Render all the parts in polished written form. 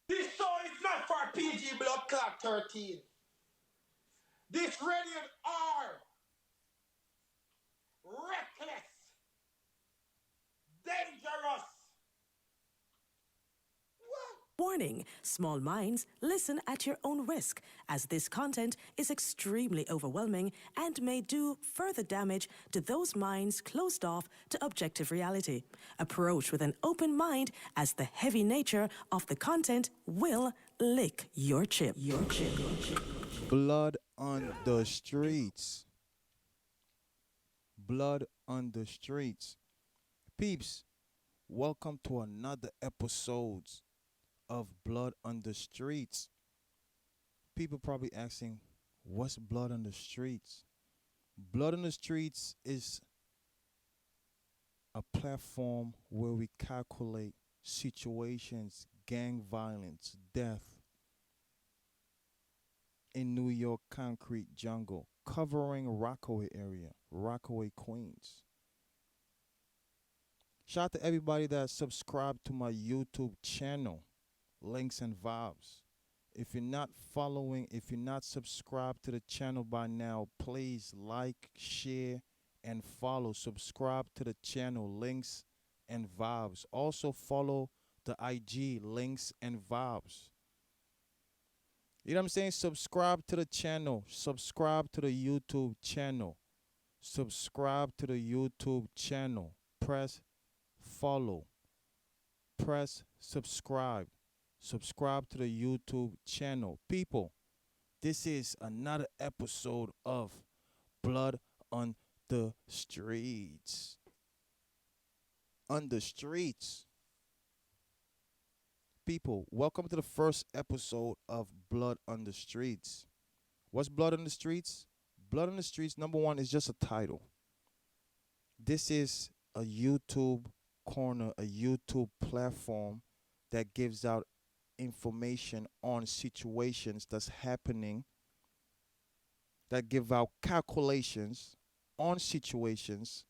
This show is not for PG Blood Clock 13. This rated R, reckless, dangerous. Warning, small minds, listen at your own risk, as this content is extremely overwhelming and may do further damage to those minds closed off to objective reality. Approach with an open mind, as the heavy nature of the content will lick your chip. Blood on the streets. Blood on the streets. Peeps, welcome to another episode of Blood on the Streets. People probably asking, what's Blood on the Streets? Blood on the Streets is a platform where we calculate situations, gang violence, death in New York concrete jungle, covering Rockaway area, Rockaway, Queens. Shout out to everybody that subscribed to my YouTube channel, Links and Vibes. If you're not following, if you're not subscribed to the channel by now, please like, share, and follow. Subscribe to the channel, Links and Vibes. Also follow the IG, Links and Vibes. You know what I'm saying? Subscribe to the channel. Subscribe to the YouTube channel. Subscribe to the YouTube channel. Press follow. Press subscribe. Subscribe to the YouTube channel. People, this is another episode of Blood on the Streets. On the streets. People, welcome to the first episode of Blood on the Streets. What's Blood on the Streets? Blood on the Streets, number one, is just a title. This is a YouTube corner, a YouTube platform that gives out information on situations that's happening, that give out calculations on situations,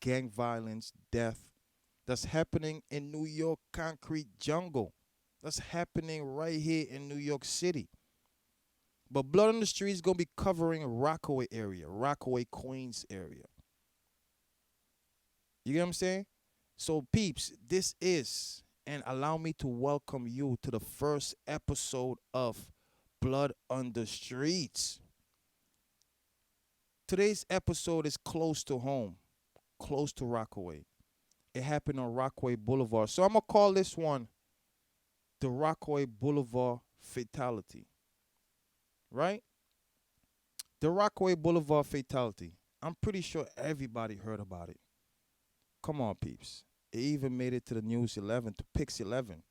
gang violence, death, that's happening in New York concrete jungle. That's happening right here in New York City. But Blood on the Streets is going to be covering Rockaway area, Rockaway, Queens area. You get what I'm saying? So, peeps, this is, and allow me to welcome you to the first episode of Blood on the Streets. Today's episode is close to home, close to Rockaway. It happened on Rockaway Boulevard. So I'm going to call this one the Rockaway Boulevard Fatality. Right? The Rockaway Boulevard Fatality. I'm pretty sure everybody heard about it. Come on, peeps. It even made it to the News 11, to Pix 11.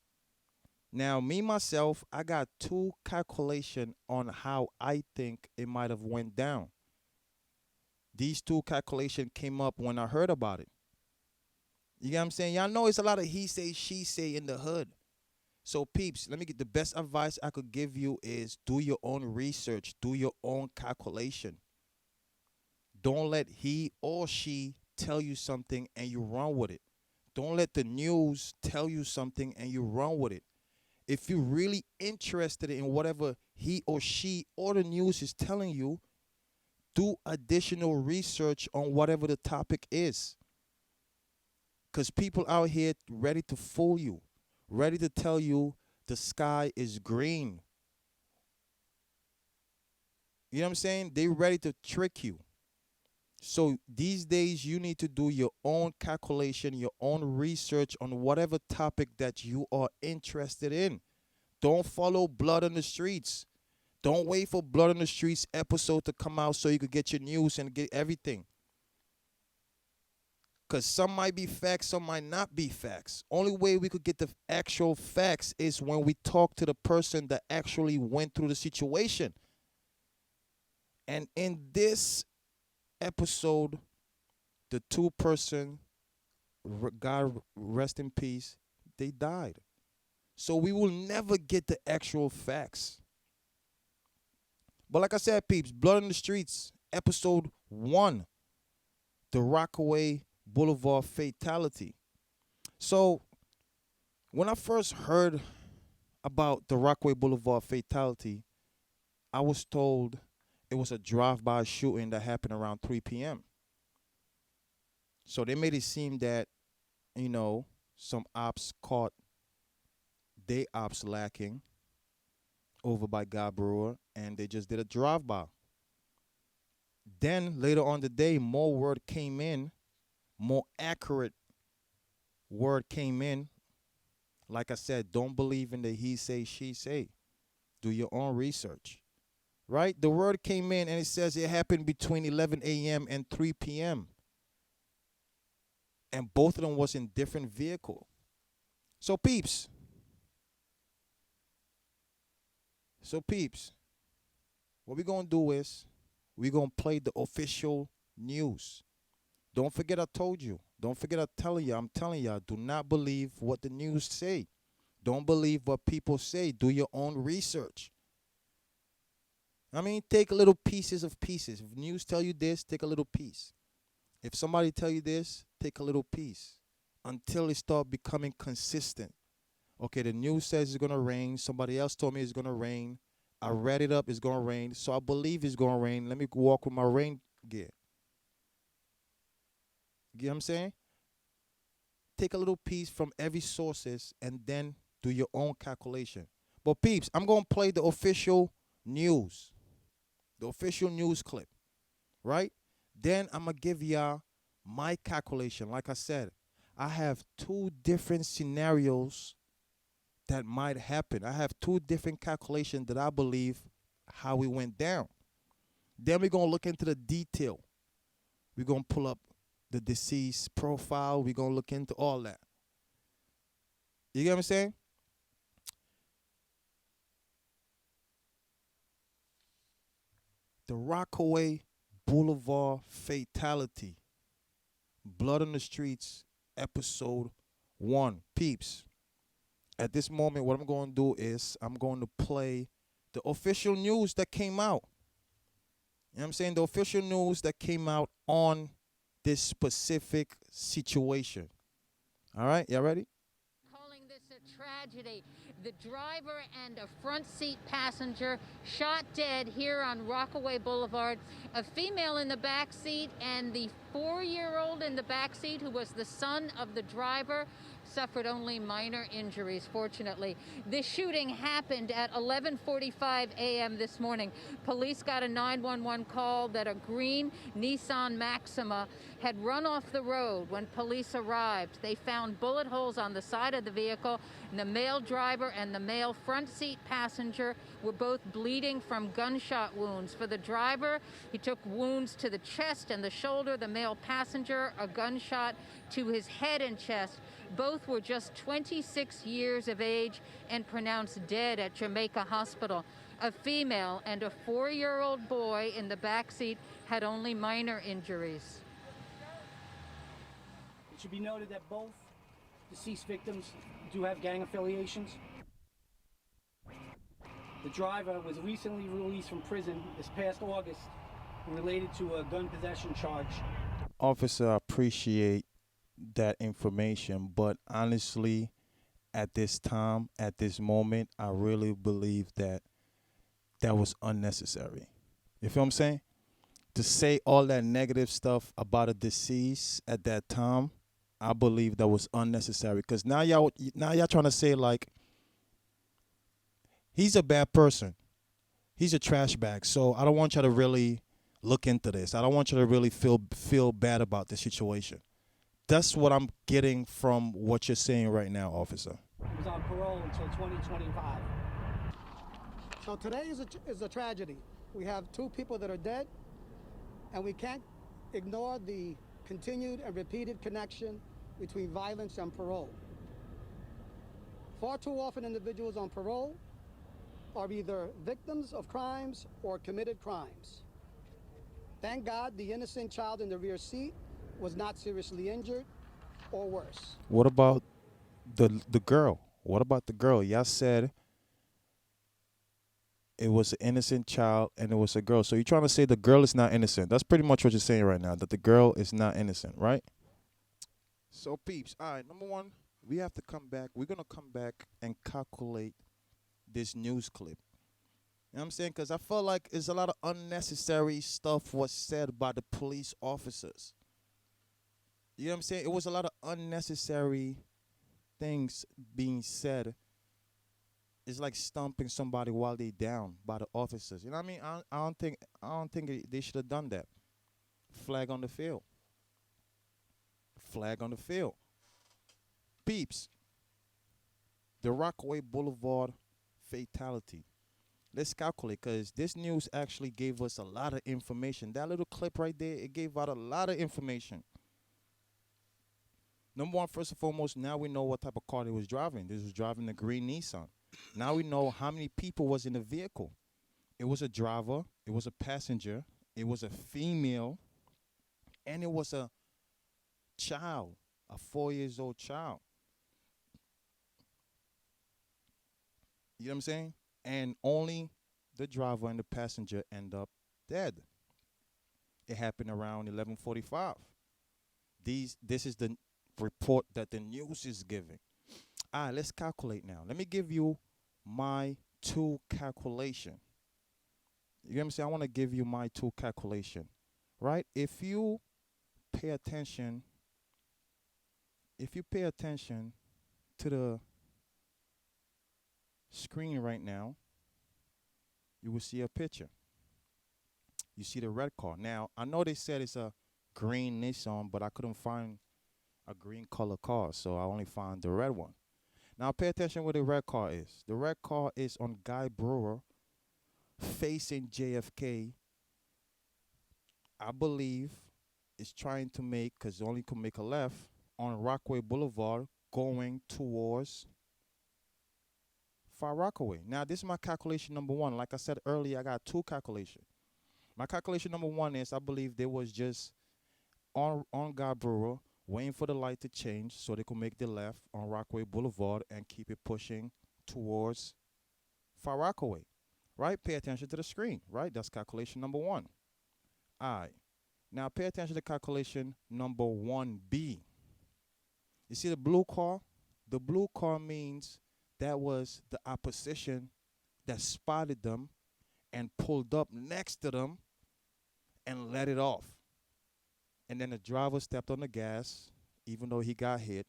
Now, me, myself, I got two calculations on how I think it might have went down. These two calculations came up when I heard about it. You get what I'm saying? Y'all know it's a lot of he say, she say in the hood. So, peeps, let me get the best advice I could give you is do your own research. Do your own calculation. Don't let he or she tell you something and you run with it. Don't let the news tell you something and you run with it. If you're really interested in whatever he or she or the news is telling you, do additional research on whatever the topic is. Because people out here ready to fool you, ready to tell you the sky is green. You know what I'm saying? They ready to trick you. So these days you need to do your own calculation, your own research on whatever topic that you are interested in. Don't follow Blood on the Streets. Don't wait for Blood on the Streets episode to come out so you could get your news and get everything. Because some might be facts, some might not be facts. Only way we could get the actual facts is when we talk to the person that actually went through the situation. And in this episode, the two-person, God rest in peace, they died. So we will never get the actual facts. But like I said, peeps, Blood on the Streets, episode 1, the Rockaway Boulevard Fatality. So when I first heard about the Rockaway Boulevard fatality, I was told it was a drive-by shooting that happened around 3 p.m. So they made it seem that, you know, some ops caught they ops lacking over by God Brewer, and they just did a drive-by. Then later on the day, more word came in, more accurate word came in. Like I said, don't believe in the he say, she say. Do your own research. Right? The word came in and it says it happened between 11 a.m. and 3 p.m. And both of them was in different vehicle. So peeps. What we're going to do is we're going to play the official news. Don't forget I told you. Don't forget I'm telling y'all, do not believe what the news say. Don't believe what people say. Do your own research. I mean, take little pieces. If news tell you this, take a little piece. If somebody tell you this, take a little piece until it start becoming consistent. Okay, the news says it's going to rain. Somebody else told me it's going to rain. I read it up, it's going to rain. So I believe it's going to rain. Let me walk with my rain gear. You know what I'm saying? Take a little piece from every sources and then do your own calculation. But peeps, I'm going to play the official news. The official news clip. Right? Then I'm going to give y'all my calculation. Like I said, I have two different scenarios that might happen. I have two different calculations that I believe how it went down. Then we're going to look into the detail. We're going to pull up the deceased profile. We're going to look into all that. You get what I'm saying? The Rockaway Boulevard fatality. Blood on the Streets, episode 1. Peeps. At this moment, what I'm going to do is I'm going to play the official news that came out. You know what I'm saying? The official news that came out on this specific situation. All right? Y'all ready? Calling this a tragedy. The driver and a front seat passenger shot dead here on Rockaway Boulevard. A female in the back seat and the 4-year-old in the back seat, who was the son of the driver, suffered only minor injuries, fortunately. This shooting happened at 11:45 a.m. this morning. Police got a 911 call that a green Nissan Maxima had run off the road. When police arrived, they found bullet holes on the side of the vehicle, and the male driver and the male front seat passenger were both bleeding from gunshot wounds. For the driver, he took wounds to the chest and the shoulder. The male passenger, a gunshot to his head and chest. Both were just 26 years of age and pronounced dead at Jamaica Hospital. A female and a 4-year-old boy in the back seat had only minor injuries. It should be noted that both deceased victims do have gang affiliations. The driver was recently released from prison this past August related to a gun possession charge. Officer, I appreciate that information, but honestly, at this time, at this moment, I really believe that was unnecessary. You feel what I'm saying? To say all that negative stuff about a deceased at that time, I believe that was unnecessary. Because now y'all trying to say like he's a bad person, he's a trash bag. So I don't want y'all to really look into this. I don't want you to really feel bad about the situation. That's what I'm getting from what you're saying right now, officer. He was on parole until 2025. So today is a tragedy. We have two people that are dead, and we can't ignore the continued and repeated connection between violence and parole. Far too often individuals on parole are either victims of crimes or committed crimes. Thank God the innocent child in the rear seat was not seriously injured or worse. What about the girl? What about the girl? Y'all said it was an innocent child and it was a girl. So you're trying to say the girl is not innocent. That's pretty much what you're saying right now, that the girl is not innocent, right? So peeps, all right, number one, we have to come back. We're going to come back and calculate this news clip. You know what I'm saying? Because I felt like it's a lot of unnecessary stuff was said by the police officers. You know what I'm saying? It was a lot of unnecessary things being said. It's like stomping somebody while they down by the officers. You know what I mean? I don't think they should have done that. Flag on the field. Flag on the field. Peeps. The Rockaway Boulevard fatality. Let's calculate, because this news actually gave us a lot of information. That little clip right there, it gave out a lot of information. Number one, first and foremost, now we know what type of car they was driving. This was driving the green Nissan. Now we know how many people was in the vehicle. It was a driver, it was a passenger, it was a female, and it was a child, a 4-year-old child. You know what I'm saying? And only the driver and the passenger end up dead. It happened around 11:45. This is the report that the news is giving. All right, let's calculate now. Let me give you my two calculation. You know what I'm saying? I want to give you my two calculation, right? If you pay attention to the screen right now, you will see a picture. You see the red car. Now, I know they said it's a green Nissan, but I couldn't find a green color car, so I only found the red one. Now, pay attention where the red car is. The red car is on Guy Brewer, facing JFK. I believe it's trying to make, because it only could make a left, on Rockaway Boulevard, going towards Far Rockaway. Now, this is my calculation number one. Like I said earlier, I got two calculations. My calculation number one is I believe they was just on Guy Brewer, waiting for the light to change so they could make the left on Rockaway Boulevard and keep it pushing towards Far Rockaway. Right? Pay attention to the screen. Right? That's calculation number one. All right. Now, pay attention to calculation number 1B. You see the blue car? The blue car means that was the opposition that spotted them and pulled up next to them and let it off. And then the driver stepped on the gas. Even though he got hit,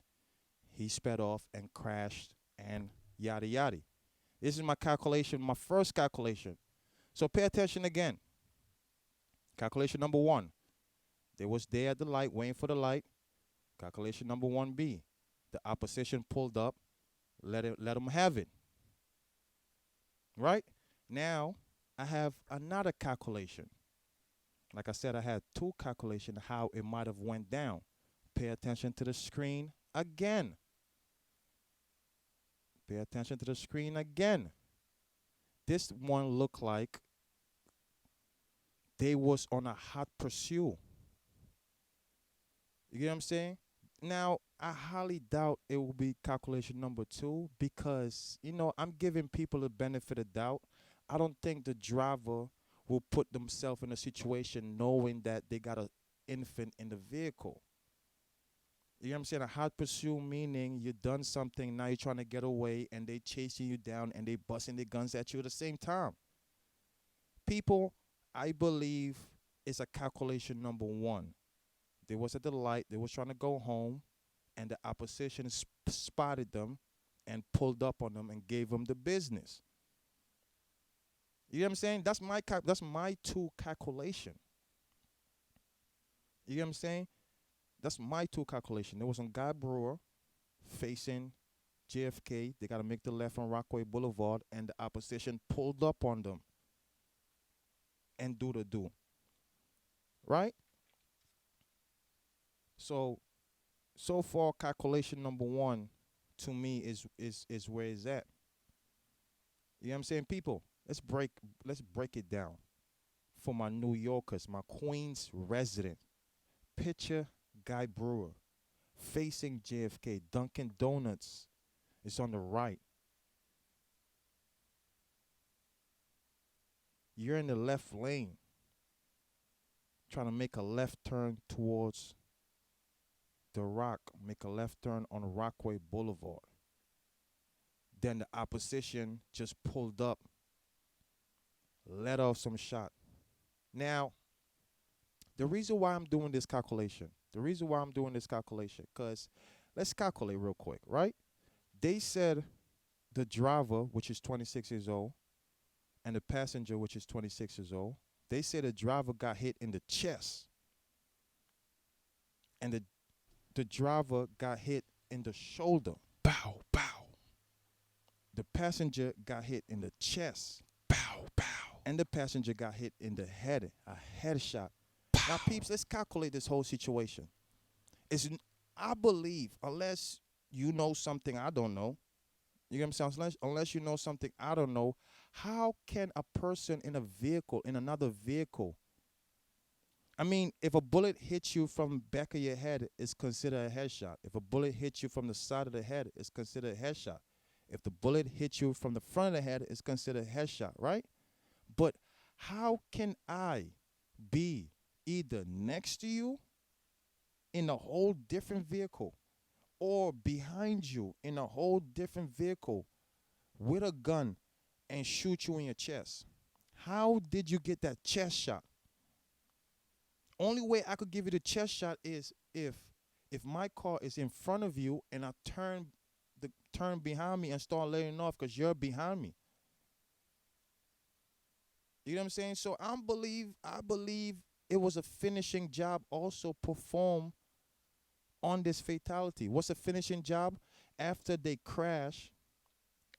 he sped off and crashed and yada yada. This is my calculation, my first calculation. So pay attention again. Calculation number one. They was there at the light, waiting for the light. Calculation number 1B. The opposition pulled up, let them have it. Right? Now, I have another calculation. Like I said, I had two calculations how it might have went down. Pay attention to the screen again. Pay attention to the screen again. This one looked like they was on a hot pursuit. You get what I'm saying? Now, I highly doubt it will be calculation number two because, I'm giving people the benefit of doubt. I don't think the driver will put themselves in a situation knowing that they got an infant in the vehicle. You know what I'm saying? A hot pursuit meaning you done something, now you're trying to get away, and they chasing you down, and they busting their guns at you at the same time. People, I believe it's a calculation number one. They was at the light, they was trying to go home, and the opposition spotted them and pulled up on them and gave them the business. You know what I'm saying? That's my two calculation. You know what I'm saying? That's my two calculation. There was on Guy Brewer facing JFK. They got to make the left on Rockaway Boulevard, and the opposition pulled up on them and do the do. Right? So far, calculation number one to me is where it's at. You know what I'm saying? People, let's break it down for my New Yorkers, my Queens resident. Picture Guy Brewer facing JFK. Dunkin' Donuts is on the right. You're in the left lane trying to make a left turn towards the Rock. Make a left turn on Rockaway Boulevard. Then the opposition just pulled up, let off some shot. Now, the reason why I'm doing this calculation, because let's calculate real quick, right? They said the driver, which is 26 years old, and the passenger, which is 26 years old, they said the driver got hit in the chest. And the driver got hit in the shoulder. Bow, bow. The passenger got hit in the chest. Bow, bow. And the passenger got hit in the head, a headshot. Pow. Now, peeps, let's calculate this whole situation. I believe, unless you know something I don't know, you get what I'm saying? Unless you know something I don't know, how can a person in a vehicle, in another vehicle, I mean, if a bullet hits you from the back of your head, it's considered a headshot. If a bullet hits you from the side of the head, it's considered a headshot. If the bullet hits you from the front of the head, it's considered a headshot, right? But how can I be either next to you in a whole different vehicle or behind you in a whole different vehicle with a gun and shoot you in your chest? How did you get that chest shot? Only way I could give you the chest shot is if my car is in front of you and I turn behind me and start laying off because you're behind me. You know what I'm saying? So I believe it was a finishing job also performed on this fatality. What's a finishing job? After they crash,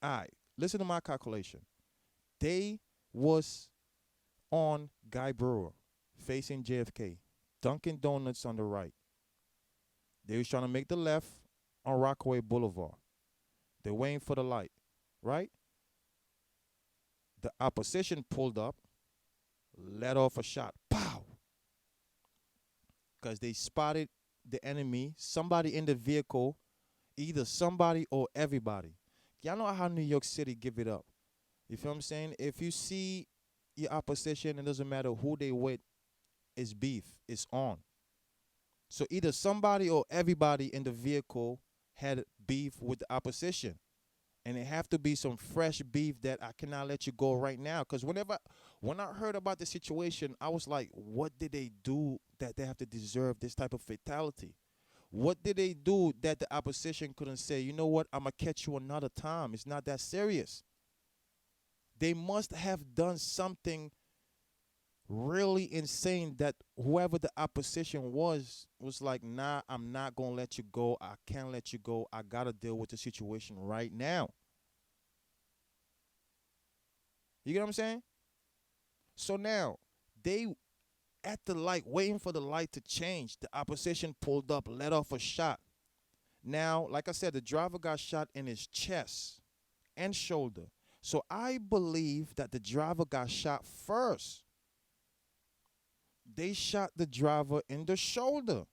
all right, listen to my calculation. They was on Guy Brewer facing JFK, Dunkin' Donuts on the right. They was trying to make the left on Rockaway Boulevard. They're waiting for the light, right? The opposition pulled up, let off a shot. Pow! Because they spotted the enemy, somebody in the vehicle, either somebody or everybody. Y'all know how New York City give it up. You feel what I'm saying? If you see your opposition, it doesn't matter who they with, it's beef. It's on. So either somebody or everybody in the vehicle had beef with the opposition. And it have to be some fresh beef that I cannot let you go right now. Because when I heard about the situation, I was like, what did they do that they have to deserve this type of fatality? What did they do that the opposition couldn't say, you know what, I'm going to catch you another time. It's not that serious. They must have done something really insane that whoever the opposition was like, nah, I'm not going to let you go. I can't let you go. I got to deal with the situation right now. You get what I'm saying? So now, they at the light, waiting for the light to change. The opposition pulled up, let off a shot. Now, like I said, the driver got shot in his chest and shoulder. So I believe that the driver got shot first. They shot the driver in the shoulder.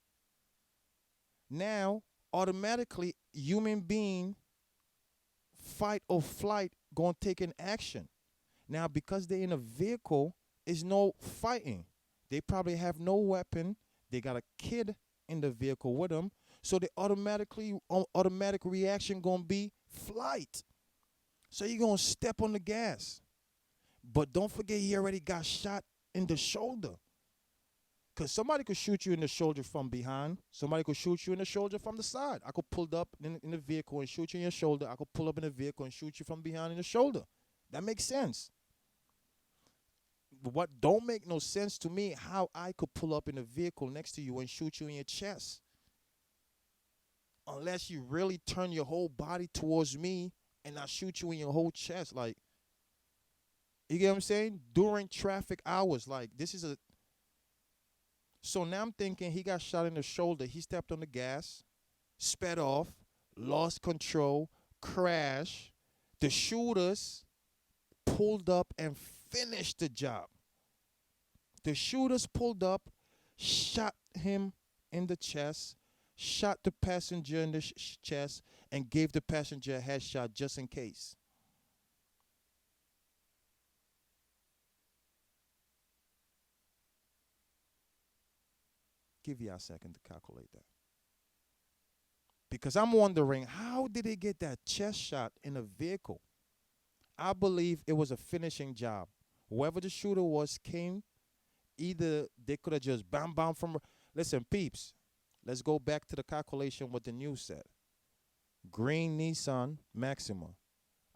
Now, automatically, human being, fight or flight, gonna take an action. Now, because they're in a vehicle, is no fighting. They probably have no weapon. They got a kid in the vehicle with them. So the automatic reaction gonna be flight. So you're gonna step on the gas. But don't forget he already got shot in the shoulder. Because somebody could shoot you in the shoulder from behind. Somebody could shoot you in the shoulder from the side. I could pull up in the vehicle and shoot you in your shoulder. I could pull up in the vehicle and shoot you from behind in the shoulder. That makes sense. But what don't make no sense to me, how I could pull up in a vehicle next to you and shoot you in your chest. Unless you really turn your whole body towards me and I shoot you in your whole chest. Like, you get what I'm saying? During traffic hours, like, this is a... So now I'm thinking he got shot in the shoulder. He stepped on the gas, sped off, lost control, crashed. The shooters pulled up and finished the job. The shooters pulled up, shot him in the chest, shot the passenger in the chest, and gave the passenger a headshot just in case. Give you a second to calculate that. Because I'm wondering, how How did he get that chest shot in a vehicle? I believe it was a finishing job. Whoever the shooter was came, either they could have just bam bam from. Listen, peeps, let's go back to the calculation what the news said. Green Nissan Maxima,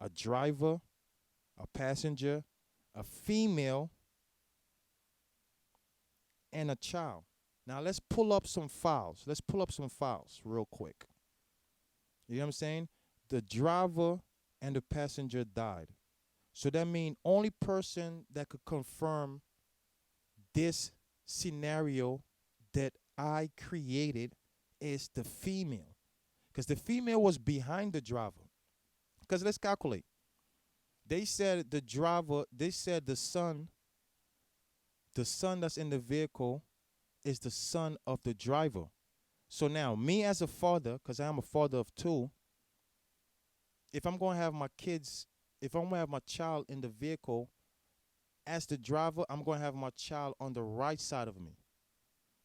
a driver, a passenger, a female, and a child. Now let's pull up some files. Let's pull up some files real quick. You know what I'm saying? The driver and the passenger died. So that means only person that could confirm this scenario that I created is the female. Because the female was behind the driver. Because let's calculate. They said the driver, they said the son that's in the vehicle is the son of the driver. So now, me as a father, because I am a father of two, if I'm going to have my kids, if I'm going to have my child in the vehicle, as the driver, I'm going to have my child on the right side of me.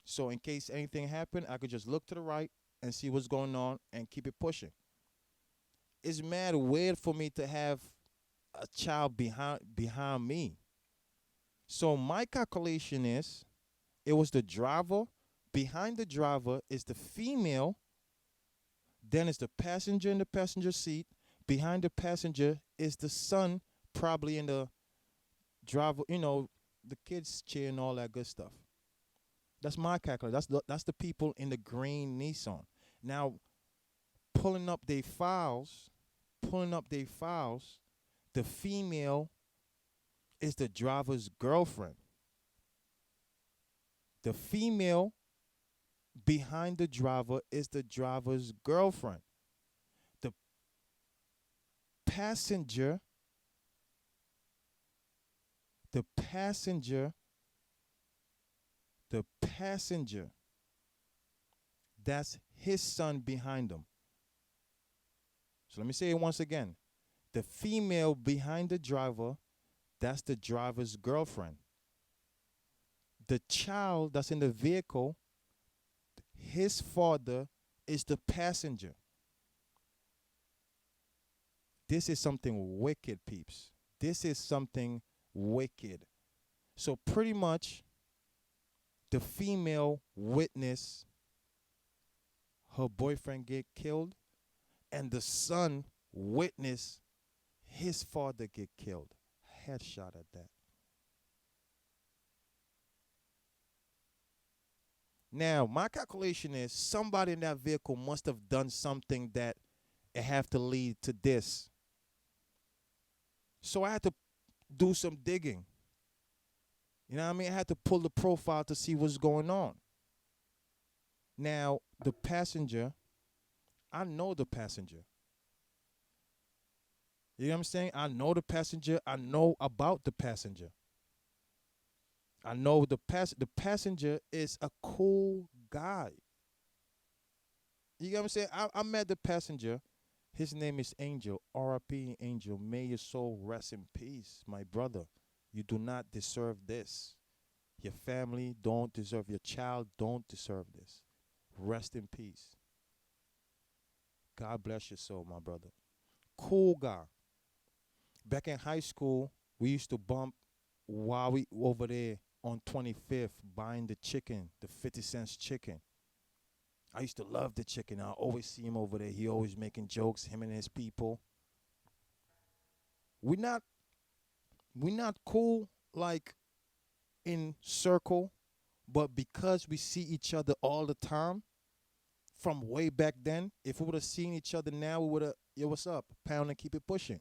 So in case anything happened, I could just look to the right and see what's going on and keep it pushing. It's mad weird for me to have a child behind me. So my calculation is, it was the driver. Behind the driver is the female. Then it's the passenger in the passenger seat. Behind the passenger is the son, probably in the driver, you know, the kids chair and all that good stuff. That's my calculation. That's the people in the green Nissan. Now, pulling up their files, the female is the driver's girlfriend. The female behind the driver is the driver's girlfriend. The passenger, that's his son behind him. So let me say it once again. The female behind the driver, that's the driver's girlfriend. The child that's in the vehicle, his father is the passenger. This is something wicked, peeps. This is something wicked. So pretty much, the female witnessed her boyfriend get killed, and the son witnessed his father get killed. Headshot at that. Now, my calculation is somebody in that vehicle must have done something that it have to lead to this. So I had to do some digging. You know what I mean? I had to pull the profile to see what's going on. Now, the passenger, I know the passenger. You know what I'm saying? I know the passenger. I know about the passenger. I know the passenger is a cool guy. You know what I'm saying? I met the passenger. His name is Angel, R.I.P. Angel. May your soul rest in peace, my brother. You do not deserve this. Your family don't deserve, your child don't deserve this. Rest in peace. God bless your soul, my brother. Cool guy. Back in high school, we used to bump while we over there on 25th buying the chicken, the 50 cents chicken. I used to love the chicken. I always see him over there. He always making jokes, him and his people. We're not cool like in circle, but because we see each other all the time from way back then, if we would have seen each other now, we would have, yo, what's up? Pound and keep it pushing.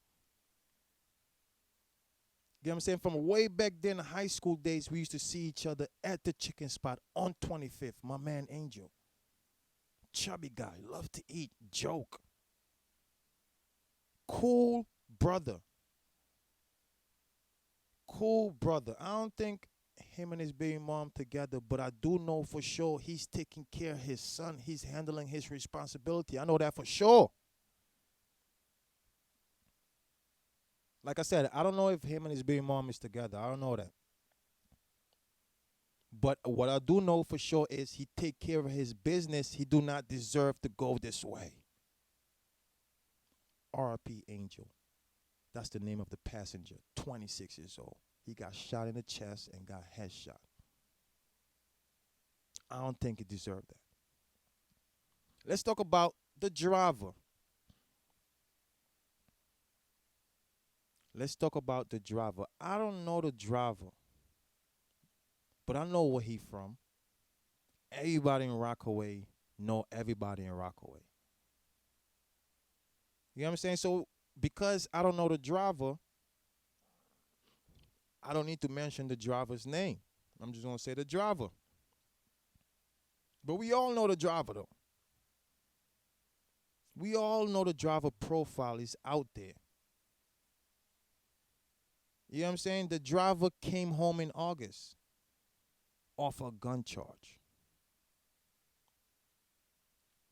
You know what I'm saying? From way back then, high school days, we used to see each other at the chicken spot on 25th. My man Angel. Chubby guy, love to eat, joke. Cool brother. Cool brother. I don't think him and his baby mom together, but I do know for sure he's taking care of his son. He's handling his responsibility. I know that for sure. Like I said, I don't know if him and his baby mom is together. I don't know that. But what I do know for sure is he take care of his business. He do not deserve to go this way. RIP Angel. That's the name of the passenger, 26 years old. He got shot in the chest and got headshot. I don't think he deserved that. Let's talk about the driver. Let's talk about the driver. I don't know the driver, but I know where he from. Everybody in Rockaway know everybody in Rockaway. You know what I'm saying? So because I don't know the driver, I don't need to mention the driver's name. I'm just going to say the driver. But we all know the driver, though. We all know the driver profile is out there. You know what I'm saying? The driver came home in August off a gun charge.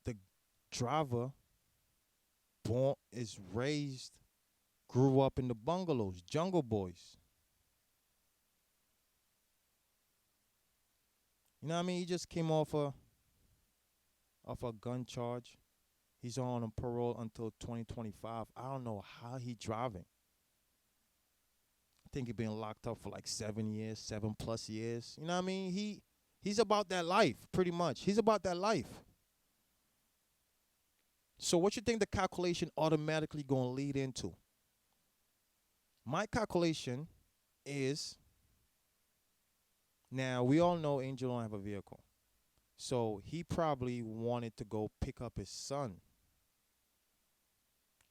The driver is raised, grew up in the bungalows, jungle boys. You know what I mean? He just came off a gun charge. He's on a parole until 2025. I don't know how he driving. I think he been locked up for like 7 years, 7+ years. You know what I mean? He's about that life, pretty much. He's about that life. So what you think the calculation automatically going to lead into? My calculation is, now we all know Angel don't have a vehicle. So he probably wanted to go pick up his son.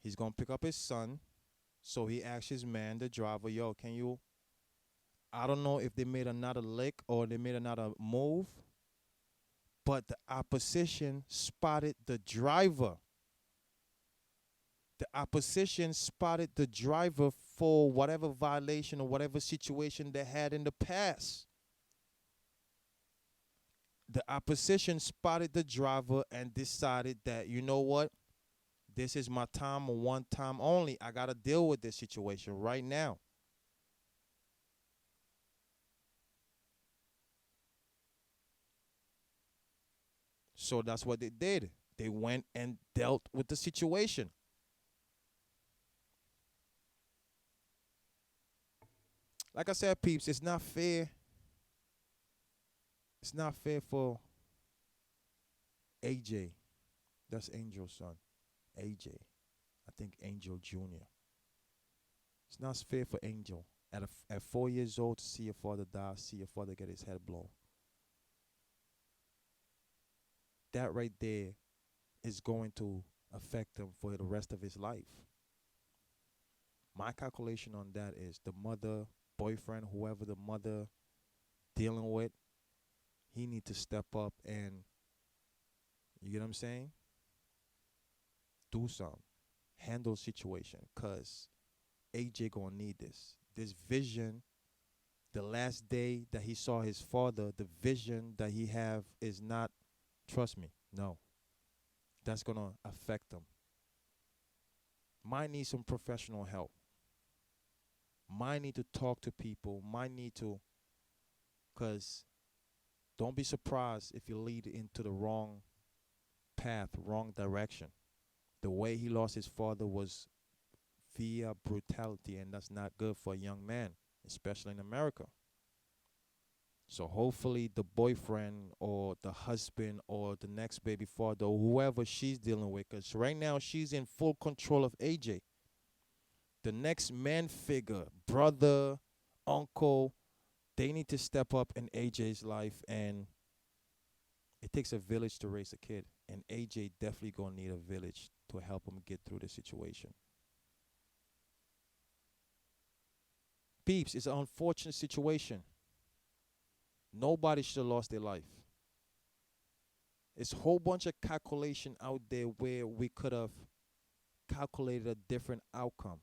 He's going to pick up his son. So he asked his man, the driver, yo, can you, I don't know if they made another lick or they made another move, but the opposition spotted the driver. The opposition spotted the driver for whatever violation or whatever situation they had in the past. The opposition spotted the driver and decided that, you know what? This is my time, one time only. I got to deal with this situation right now. So that's what they did. They went and dealt with the situation. Like I said, peeps, it's not fair. It's not fair for AJ. That's Angel's son. AJ. I think Angel Jr. It's not fair for Angel at 4 years old to see your father die, see your father get his head blown. That right there is going to affect him for the rest of his life. My calculation on that is the mother, boyfriend, whoever the mother dealing with, he need to step up and, you get what I'm saying? Do something. Handle situation, because AJ gonna need this. This vision, the last day that he saw his father, the vision that he have is not, trust me, no. That's gonna affect him. Might need some professional help. Might need to talk to people. Might need to, because don't be surprised if you lead into the wrong path, wrong direction. The way he lost his father was via brutality, and that's not good for a young man, especially in America. So hopefully the boyfriend or the husband or the next baby father or whoever she's dealing with, because right now she's in full control of AJ. The next man figure, brother, uncle, they need to step up in AJ's life, and it takes a village to raise a kid, and AJ definitely gonna need a village to help him get through the situation. Peeps, it's an unfortunate situation. Nobody should have lost their life. It's a whole bunch of calculation out there where we could have calculated a different outcome.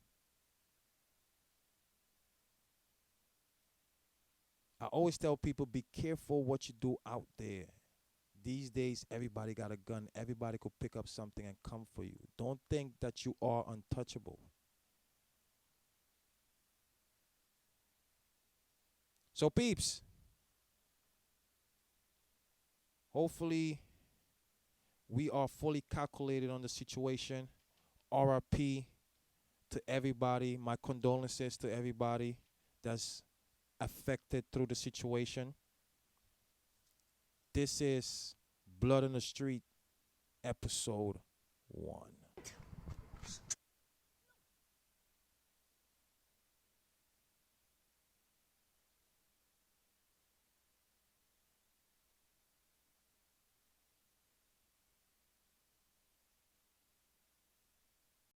I always tell people, be careful what you do out there. These days, everybody got a gun. Everybody could pick up something and come for you. Don't think that you are untouchable. So, peeps, hopefully we are fully calculated on the situation. RIP to everybody. My condolences to everybody that's affected through the situation. This is Blood on the Street, episode 1.